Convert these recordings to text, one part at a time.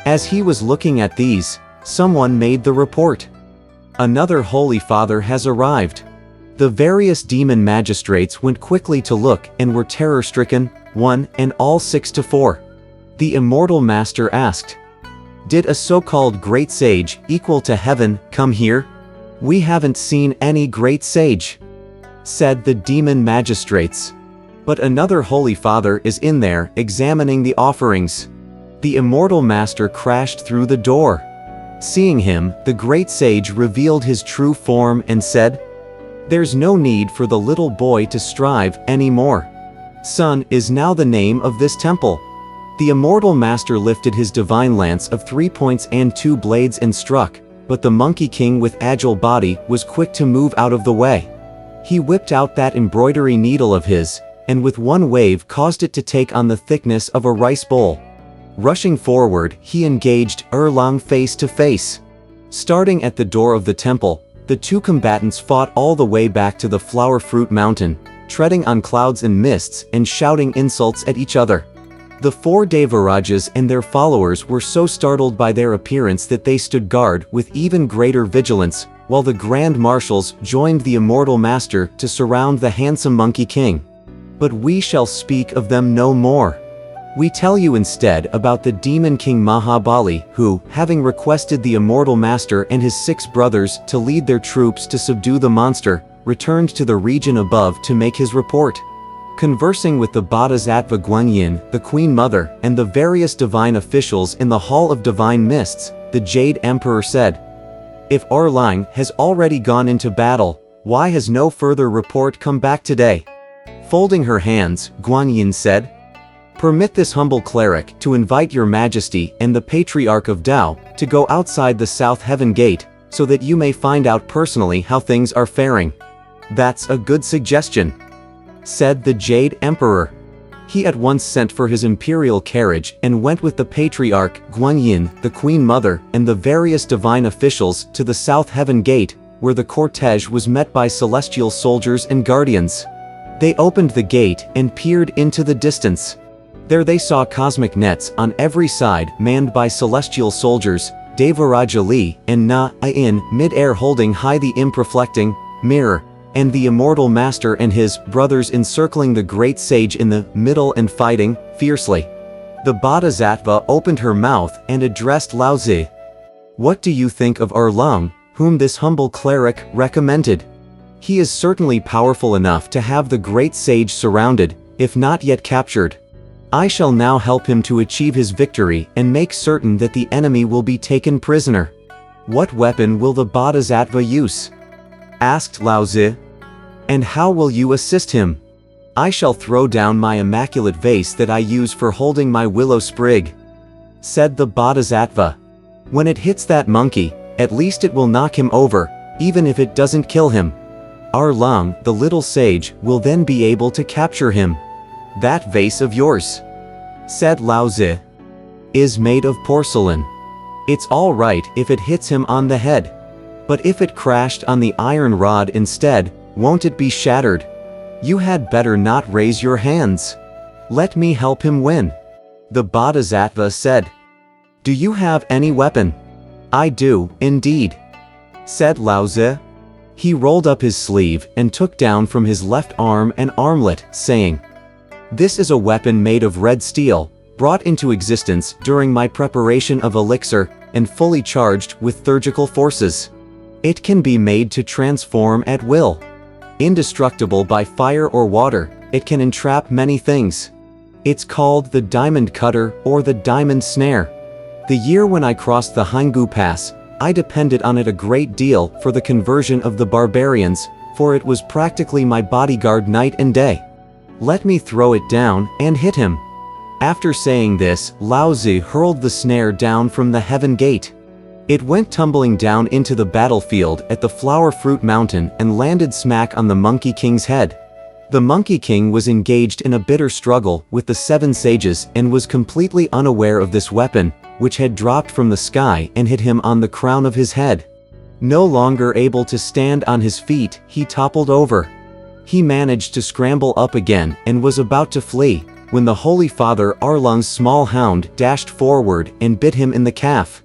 As he was looking at these, someone made the report. Another Holy Father has arrived. The various demon magistrates went quickly to look and were terror-stricken, one and all 6 to 4. The Immortal Master asked, "Did a so-called great sage, equal to heaven, come here?" "We haven't seen any great sage," said the demon magistrates. "But another Holy Father is in there, examining the offerings." The Immortal Master crashed through the door. Seeing him, the great sage revealed his true form and said, "There's no need for the little boy to strive anymore. Son is now the name of this temple." The Immortal Master lifted his divine lance of 3 points and 2 blades and struck, but the Monkey King with agile body was quick to move out of the way. He whipped out that embroidery needle of his, and with one wave caused it to take on the thickness of a rice bowl. Rushing forward, he engaged Erlang face to face. Starting at the door of the temple, the two combatants fought all the way back to the Flower Fruit Mountain, treading on clouds and mists and shouting insults at each other. The 4 Devarajas and their followers were so startled by their appearance that they stood guard with even greater vigilance, while the Grand Marshals joined the Immortal Master to surround the handsome Monkey King. But we shall speak of them no more. We tell you instead about the Demon King Mahabali, who, having requested the Immortal Master and his 6 brothers to lead their troops to subdue the monster, returned to the region above to make his report. Conversing with the Bodhisattva Guanyin, the Queen Mother, and the various divine officials in the Hall of Divine Mists, the Jade Emperor said, "If Erlang has already gone into battle, why has no further report come back today?" Folding her hands, Guanyin said, "Permit this humble cleric to invite your majesty and the Patriarch of Tao to go outside the South Heaven Gate, so that you may find out personally how things are faring." "That's a good suggestion," said the Jade Emperor. He at once sent for his imperial carriage and went with the Patriarch, Guanyin, the Queen Mother, and the various divine officials to the South Heaven Gate, where the cortege was met by celestial soldiers and guardians. They opened the gate and peered into the distance. There they saw cosmic nets on every side manned by celestial soldiers, Devaraja Li and Na-I in mid-air holding high the imp-reflecting mirror, and the Immortal Master and his brothers encircling the great sage in the middle and fighting fiercely. The Bodhisattva opened her mouth and addressed Laozi. "What do you think of Erlang, whom this humble cleric recommended? He is certainly powerful enough to have the great sage surrounded, if not yet captured. I shall now help him to achieve his victory and make certain that the enemy will be taken prisoner." "What weapon will the Bodhisattva use?" asked Laozi. "And how will you assist him?" "I shall throw down my immaculate vase that I use for holding my willow sprig," said the Bodhisattva. "When it hits that monkey, at least it will knock him over, even if it doesn't kill him. Erlang, the little sage, will then be able to capture him." "That vase of yours," said Laozi, "is made of porcelain. It's all right if it hits him on the head. But if it crashed on the iron rod instead, won't it be shattered? You had better not raise your hands. Let me help him win." The Bodhisattva said, "Do you have any weapon?" "I do, indeed," said Laozi. He rolled up his sleeve and took down from his left arm an armlet, saying, "This is a weapon made of red steel, brought into existence during my preparation of elixir, and fully charged with theurgical forces. It can be made to transform at will. Indestructible by fire or water, it can entrap many things. It's called the Diamond Cutter or the Diamond Snare. The year when I crossed the Haingu Pass, I depended on it a great deal for the conversion of the barbarians, for it was practically my bodyguard night and day. Let me throw it down and hit him." After saying this, Laozi hurled the snare down from the Heaven Gate. It went tumbling down into the battlefield at the Flower Fruit Mountain and landed smack on the Monkey King's head. The Monkey King was engaged in a bitter struggle with the 7 sages and was completely unaware of this weapon, which had dropped from the sky and hit him on the crown of his head. No longer able to stand on his feet, he toppled over. He managed to scramble up again and was about to flee, when the Holy Father Arlung's small hound dashed forward and bit him in the calf.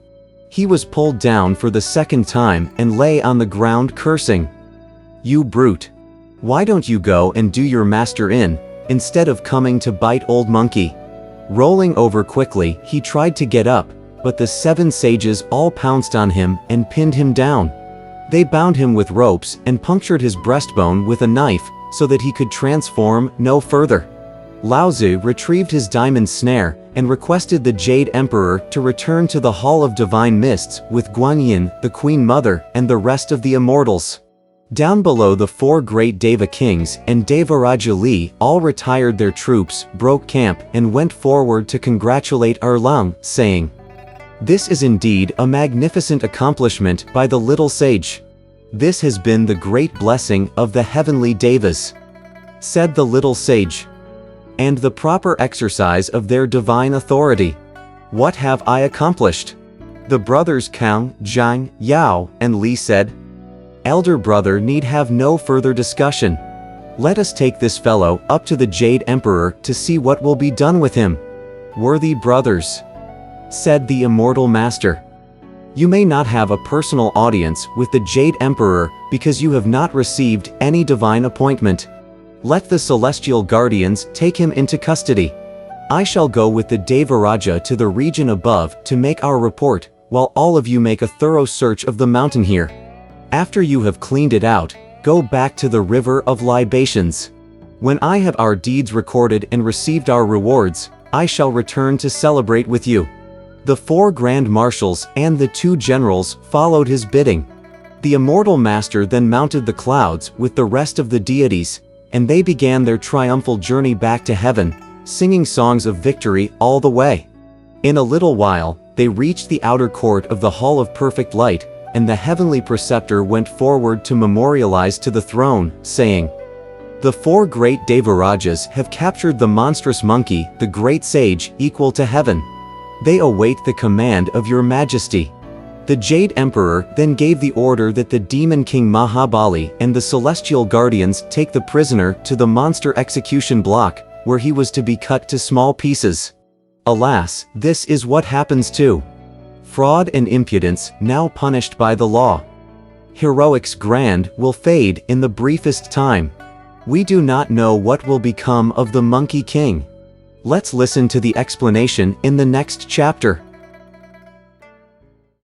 He was pulled down for the second time and lay on the ground cursing. "You brute! Why don't you go and do your master in, instead of coming to bite old monkey?" Rolling over quickly, he tried to get up, but the 7 sages all pounced on him and pinned him down. They bound him with ropes and punctured his breastbone with a knife so that he could transform no further. Lao Tzu retrieved his diamond snare and requested the Jade Emperor to return to the Hall of Divine Mists with Guanyin, the Queen Mother, and the rest of the immortals. Down below, the 4 great Deva kings and Devaraja Li all retired their troops, broke camp, and went forward to congratulate Arlung, saying, "This is indeed a magnificent accomplishment by the little sage. This has been the great blessing of the heavenly Devas," said the little sage, "and the proper exercise of their divine authority. What have I accomplished?" The brothers Kang, Zhang, Yao, and Li said, "Elder brother need have no further discussion. Let us take this fellow up to the Jade Emperor to see what will be done with him." "Worthy brothers," said the immortal master, "you may not have a personal audience with the Jade Emperor because you have not received any divine appointment. Let the celestial guardians take him into custody. I shall go with the Devaraja to the region above to make our report, while all of you make a thorough search of the mountain here. After you have cleaned it out, go back to the river of libations. When I have our deeds recorded and received our rewards, I shall return to celebrate with you." The 4 grand marshals and the 2 generals followed his bidding. The immortal master then mounted the clouds with the rest of the deities, and they began their triumphal journey back to heaven, singing songs of victory all the way. In a little while, they reached the outer court of the Hall of Perfect Light, and the heavenly preceptor went forward to memorialize to the throne, saying, "The 4 great Devarajas have captured the monstrous monkey, the great sage, equal to heaven. They await the command of your majesty." The Jade Emperor then gave the order that the demon king Mahabali and the celestial guardians take the prisoner to the monster execution block, where he was to be cut to small pieces. Alas, this is what happens to fraud and impudence, now punished by the law. Heroics grand will fade in the briefest time. We do not know what will become of the Monkey King. Let's listen to the explanation in the next chapter.